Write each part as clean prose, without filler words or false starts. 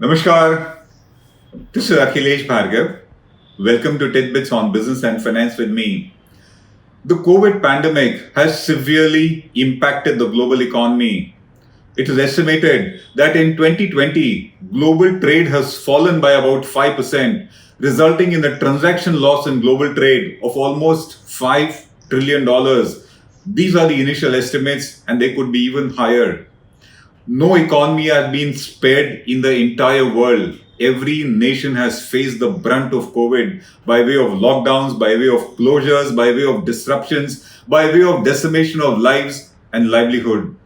Namaskar, this is Akhilesh Bhargav. Welcome to Tidbits on Business and Finance with me. The COVID pandemic has severely impacted the global economy. It is estimated that in 2020, global trade has fallen by about 5%, resulting in a transaction loss in global trade of almost $5 trillion. These are the initial estimates, and they could be even higher. No economy has been spared in the entire world. Every nation has faced the brunt of COVID by way of lockdowns, by way of closures, by way of disruptions, by way of decimation of lives and livelihood.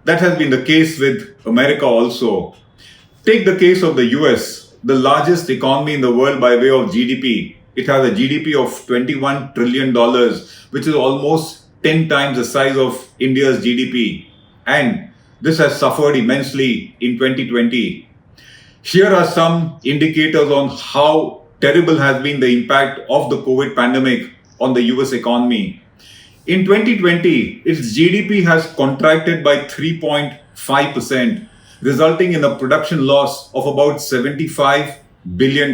That has been the case with America also. Take the case of the US, the largest economy in the world by way of GDP. It has a GDP of $21 trillion, which is almost 10 times the size of India's GDP. And this has suffered immensely in 2020. Here are some indicators on how terrible has been the impact of the COVID pandemic on the US economy. In 2020, its GDP has contracted by 3.5%, resulting in a production loss of about $75 billion.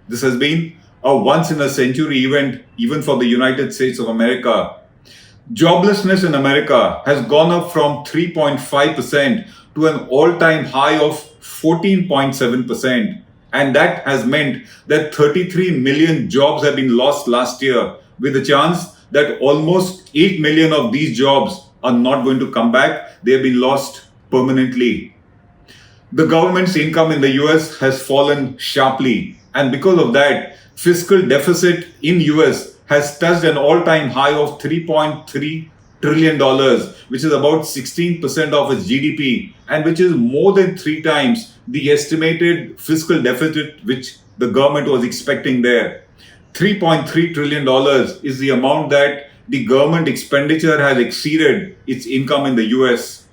This has been a once in a century event, even for the United States of America. Joblessness in America has gone up from 3.5% to an all time high of 14.7%. And that has meant that 33 million jobs have been lost last year, with a chance that almost 8 million of these jobs are not going to come back. They have been lost permanently. The government's income in the US has fallen sharply. And because of that, fiscal deficit in US has touched an all-time high of $3.3 trillion, which is about 16% of its GDP, and which is more than 3 times the estimated fiscal deficit which the government was expecting there. $3.3 trillion is the amount that the government expenditure has exceeded its income in the US.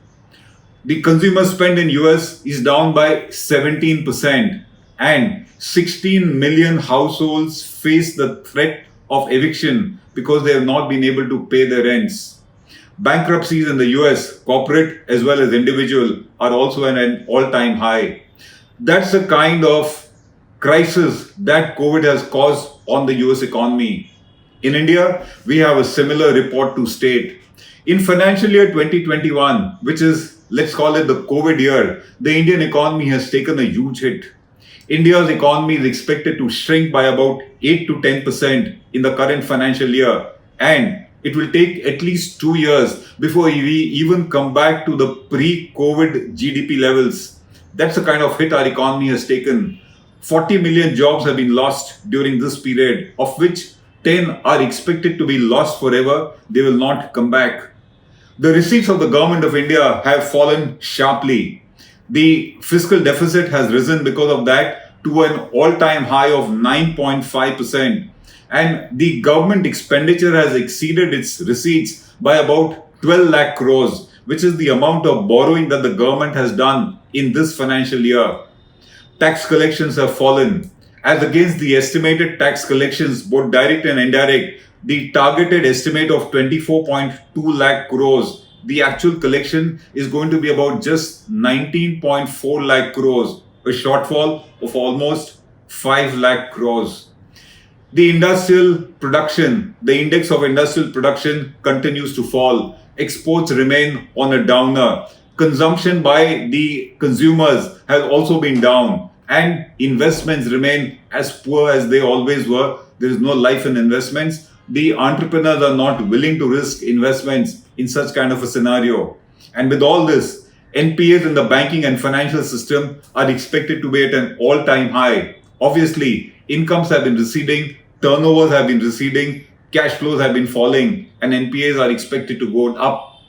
The consumer spend in US is down by 17%, and 16 million households face the threat of eviction because they have not been able to pay their rents. Bankruptcies in the US, corporate as well as individual, are also at an all-time high. That's the kind of crisis that COVID has caused on the US economy. In India, we have a similar report to state. In financial year 2021, which is, let's call it the COVID year, the Indian economy has taken a huge hit. India's economy is expected to shrink by about 8 to 10% in the current financial year, and it will take at least 2 years before we even come back to the pre-COVID GDP levels. That's the kind of hit our economy has taken. 40 million jobs have been lost during this period, of which 10 are expected to be lost forever. They will not come back. The receipts of the government of India have fallen sharply. The fiscal deficit has risen because of that to an all-time high of 9.5%. And the government expenditure has exceeded its receipts by about 12 lakh crores, which is the amount of borrowing that the government has done in this financial year. Tax collections have fallen. As against the estimated tax collections, both direct and indirect, the targeted estimate of 24.2 lakh crores, the actual collection is going to be about just 19.4 lakh crores, a shortfall of almost 5 lakh crores. The industrial production, the index of industrial production continues to fall. Exports remain on a downer. Consumption by the consumers has also been down, and investments remain as poor as they always were. There is no life in investments. The entrepreneurs are not willing to risk investments in such kind of a scenario. And with all this, NPAs in the banking and financial system are expected to be at an all-time high. Obviously, incomes have been receding, turnovers have been receding, cash flows have been falling, and NPAs are expected to go up.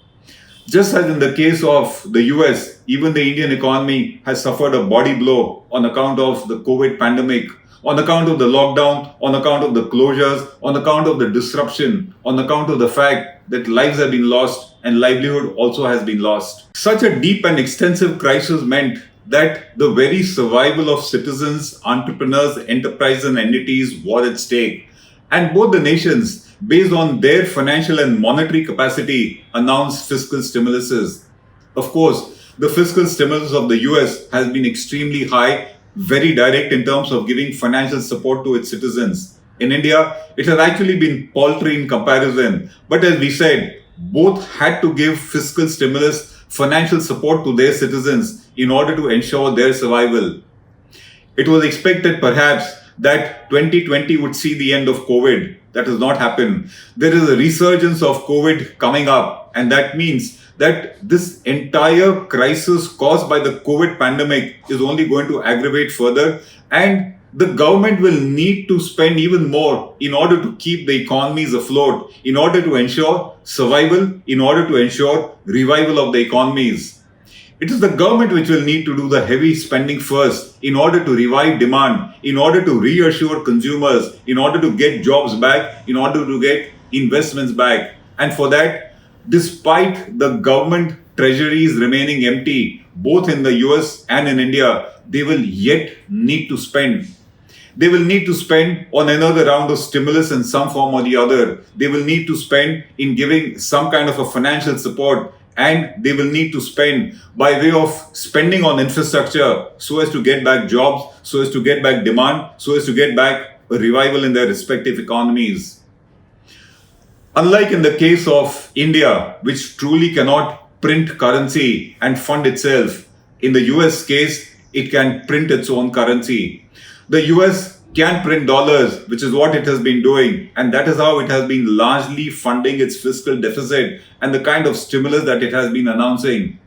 Just as in the case of the US, even the Indian economy has suffered a body blow on account of the COVID pandemic, on account of the lockdown, on account of the closures, on account of the disruption, on account of the fact that lives have been lost and livelihood also has been lost. Such a deep and extensive crisis meant that the very survival of citizens, entrepreneurs, enterprises, and entities was at stake. And both the nations, based on their financial and monetary capacity, announced fiscal stimuluses. Of course, The fiscal stimulus of the US has been extremely high, very direct in terms of giving financial support to its citizens. In India, it has actually been paltry in comparison. But as we said, both had to give fiscal stimulus, financial support to their citizens in order to ensure their survival. It was expected perhaps that 2020 would see the end of COVID. That has not happened. There is a resurgence of COVID coming up, and that means that this entire crisis caused by the COVID pandemic is only going to aggravate further, and the government will need to spend even more in order to keep the economies afloat, in order to ensure survival, in order to ensure revival of the economies. It is the government which will need to do the heavy spending first in order to revive demand, in order to reassure consumers, in order to get jobs back, in order to get investments back. And for that, despite the government treasuries remaining empty, both in the US and in India, they will yet need to spend. They will need to spend on another round of stimulus in some form or the other. They will need to spend in giving some kind of a financial support, and they will need to spend by way of spending on infrastructure so as to get back jobs, so as to get back demand, so as to get back a revival in their respective economies. Unlike in the case of India, which truly cannot print currency and fund itself, in the US case, it can print its own currency. The US can print dollars, which is what it has been doing, and that is how it has been largely funding its fiscal deficit and the kind of stimulus that it has been announcing.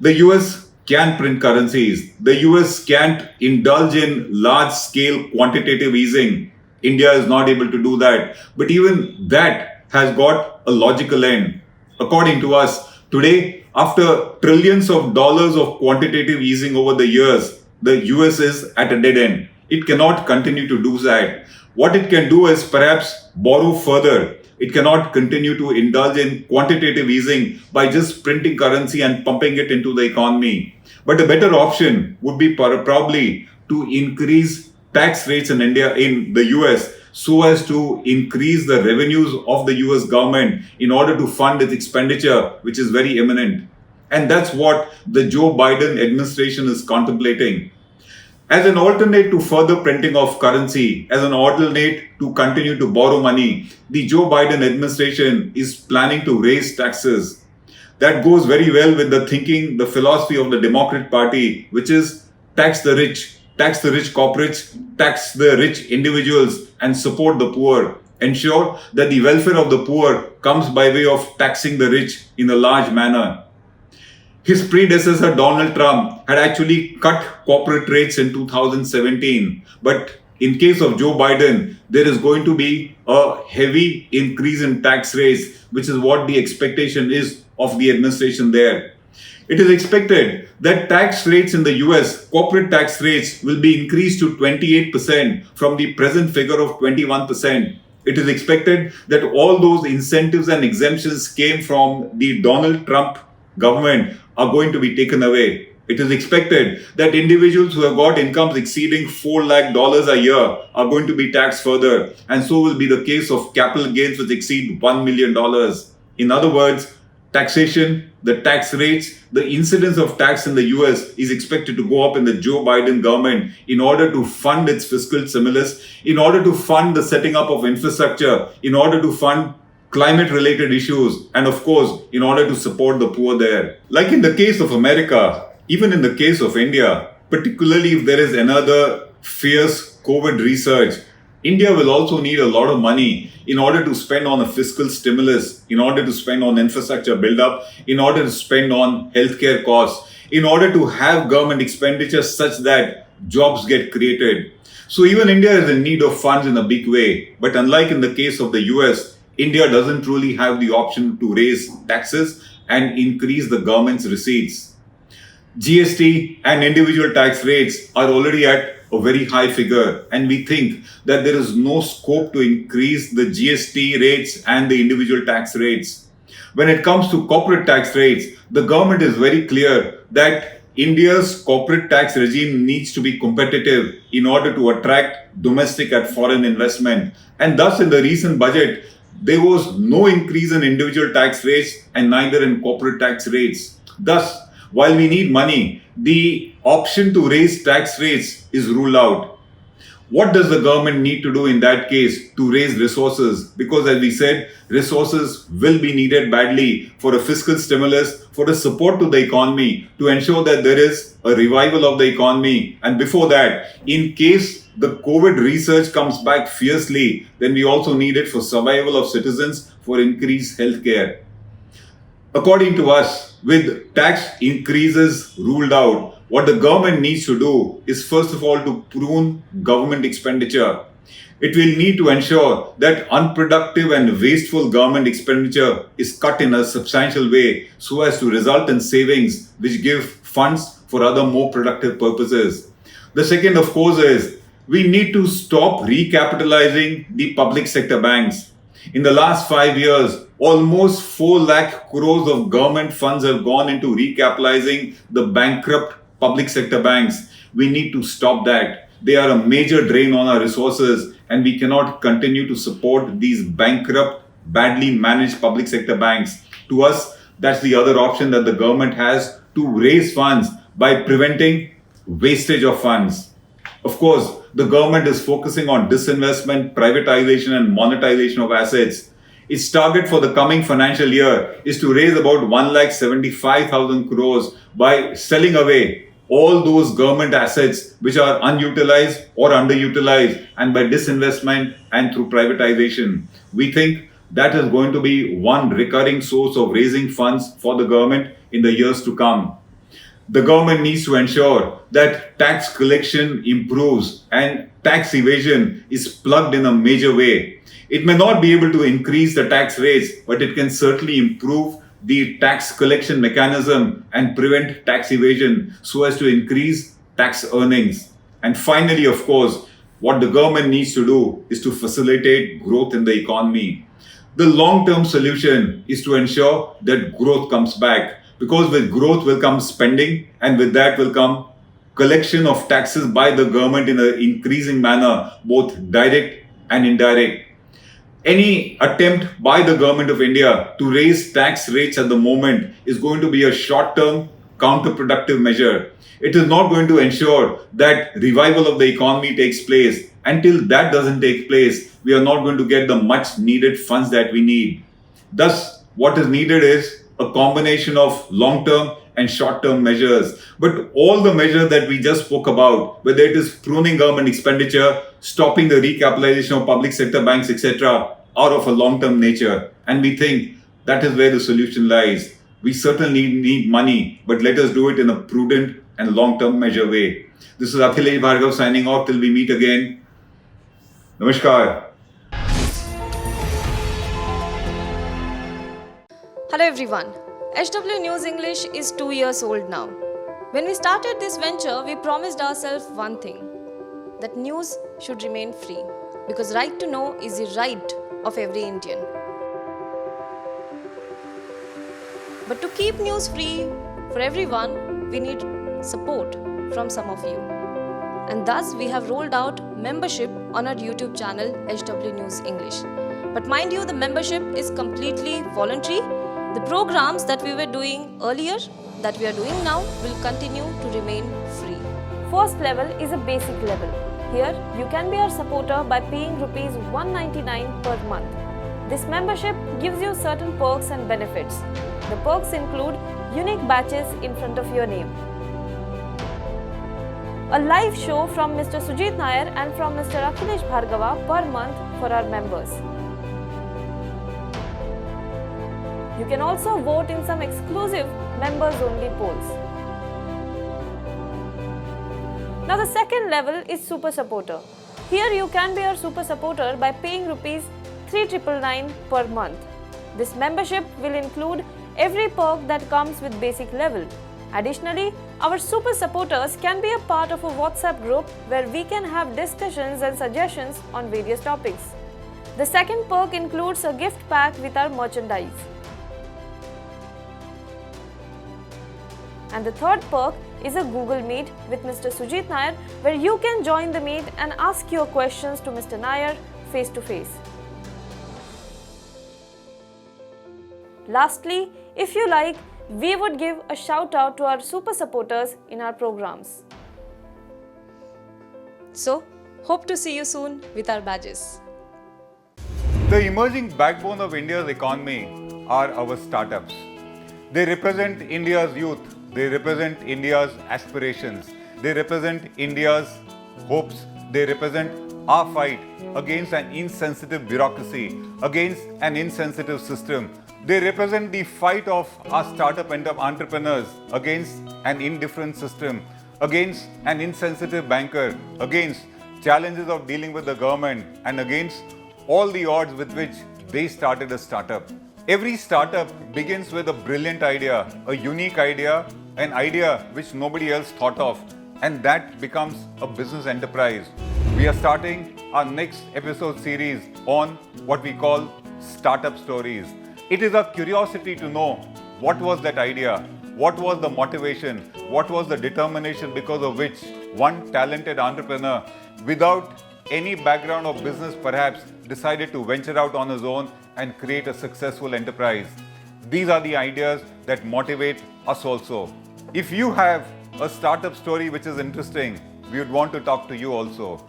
The US can print currencies. The US can't indulge in large-scale quantitative easing. India is not able to do that. But even that has got a logical end. According to us, today, after trillions of dollars of quantitative easing over the years, the US is at a dead end. It cannot continue to do that. What it can do is perhaps borrow further. It cannot continue to indulge in quantitative easing by just printing currency and pumping it into the economy. But a better option would be probably to increase tax rates in India, in the US, so as to increase the revenues of the US government in order to fund its expenditure, which is very imminent. And that's what the Joe Biden administration is contemplating. As an alternate to further printing of currency, as an alternate to continue to borrow money, the Joe Biden administration is planning to raise taxes. That goes very well with the thinking, the philosophy of the Democrat Party, which is tax the rich corporates, tax the rich individuals, and support the poor. Ensure that the welfare of the poor comes by way of taxing the rich in a large manner. His predecessor, Donald Trump, had actually cut corporate rates in 2017. But in case of Joe Biden, there is going to be a heavy increase in tax rates, which is what the expectation is of the administration there. It is expected that tax rates in the US, corporate tax rates, will be increased to 28% from the present figure of 21%. It is expected that all those incentives and exemptions came from the Donald Trump government are going to be taken away. It is expected that individuals who have got incomes exceeding $4 lakh a year are going to be taxed further, and so will be the case of capital gains which exceed $1 million. In other words, taxation, the tax rates, the incidence of tax in the US is expected to go up in the Joe Biden government in order to fund its fiscal stimulus, in order to fund the setting up of infrastructure, in order to fund climate-related issues, and of course, in order to support the poor there. Like in the case of America, even in the case of India, particularly if there is another fierce COVID resurge, India will also need a lot of money in order to spend on a fiscal stimulus, in order to spend on infrastructure build-up, in order to spend on healthcare costs, in order to have government expenditure such that jobs get created. So even India is in need of funds in a big way. But unlike in the case of the US, India doesn't truly have the option to raise taxes and increase the government's receipts. GST and individual tax rates are already at a very high figure, and we think that there is no scope to increase the GST rates and the individual tax rates. When it comes to corporate tax rates, the government is very clear that India's corporate tax regime needs to be competitive in order to attract domestic and foreign investment. And thus, in the recent budget, there was no increase in individual tax rates and neither in corporate tax rates. Thus, While we need money, the option to raise tax rates is ruled out. What does the government need to do in that case to raise resources? Because as we said, resources will be needed badly for a fiscal stimulus, for a support to the economy, to ensure that there is a revival of the economy. And before that, in case the COVID research comes back fiercely, then we also need it for survival of citizens, for increased healthcare. According to us, with tax increases ruled out, what the government needs to do is first of all to prune government expenditure. It will need to ensure that unproductive and wasteful government expenditure is cut in a substantial way so as to result in savings which give funds for other more productive purposes. The second, of course, is we need to stop recapitalizing the public sector banks. In the last 5 years, almost 4 lakh crores of government funds have gone into recapitalizing the bankrupt public sector banks. We need to stop that. They are a major drain on our resources, and we cannot continue to support these bankrupt, badly managed public sector banks. To us, that's the other option that the government has to raise funds by preventing wastage of funds. Of course, the government is focusing on disinvestment, privatization, and monetization of assets. Its target for the coming financial year is to raise about 1,75,000 crores by selling away all those government assets which are unutilized or underutilized, and by disinvestment and through privatization. We think that is going to be one recurring source of raising funds for the government in the years to come. The government needs to ensure that tax collection improves and tax evasion is plugged in a major way. It may not be able to increase the tax rates, but it can certainly improve the tax collection mechanism and prevent tax evasion so as to increase tax earnings. And finally, of course, what the government needs to do is to facilitate growth in the economy. The long-term solution is to ensure that growth comes back, because with growth will come spending, and with that will come collection of taxes by the government in an increasing manner, both direct and indirect. Any attempt by the government of India to raise tax rates at the moment is going to be a short-term counterproductive measure. It is not going to ensure that revival of the economy takes place. Until that doesn't take place, we are not going to get the much needed funds that we need. Thus, what is needed is a combination of long-term and short-term measures. But all the measures that we just spoke about, whether it is pruning government expenditure, stopping the recapitalization of public sector banks, etc., are of a long-term nature. And we think that is where the solution lies. We certainly need money, but let us do it in a prudent and long-term measure way. This is Akhilesh Bhargav signing off till we meet again. Namaskar. Hello everyone. HW News English is 2 years old now. When we started this venture, we promised ourselves one thing, that news should remain free, because right to know is the right of every Indian. But to keep news free for everyone, we need support from some of you. And thus we have rolled out membership on our YouTube channel HW News English. But mind you, the membership is completely voluntary. The programs that we were doing earlier, that we are doing now, will continue to remain free. First level is a basic level. Here, you can be our supporter by paying Rs 199 per month. This membership gives you certain perks and benefits. The perks include unique badges in front of your name, a live show from Mr. Sujit Nair and from Mr. Akhilesh Bhargava per month for our members. You can also vote in some exclusive members-only polls. Now the second level is Super Supporter. Here you can be our Super Supporter by paying Rs 3,999 per month. This membership will include every perk that comes with basic level. Additionally, our Super Supporters can be a part of a WhatsApp group where we can have discussions and suggestions on various topics. The second perk includes a gift pack with our merchandise. And the third perk is a Google Meet with Mr. Sujit Nair, where you can join the meet and ask your questions to Mr. Nair face to face. Lastly, if you like, we would give a shout out to our super supporters in our programs. So, hope to see you soon with our badges. The emerging backbone of India's economy are our startups. They represent India's youth, they represent India's aspirations, they represent India's hopes, they represent our fight against an insensitive bureaucracy, against an insensitive system. They represent the fight of our startup entrepreneurs against an indifferent system, against an insensitive banker, against challenges of dealing with the government, and against all the odds with which they started a startup. Every startup begins with a brilliant idea, a unique idea, an idea which nobody else thought of, and that becomes a business enterprise. We are starting our next episode series on what we call startup stories. It is our curiosity to know what was that idea, what was the motivation, what was the determination because of which one talented entrepreneur, without any background of business perhaps, decided to venture out on his own and create a successful enterprise. These are the ideas that motivate us also. If you have a startup story which is interesting, we would want to talk to you also.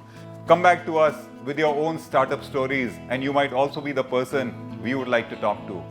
Come back to us with your own startup stories, and you might also be the person we would like to talk to.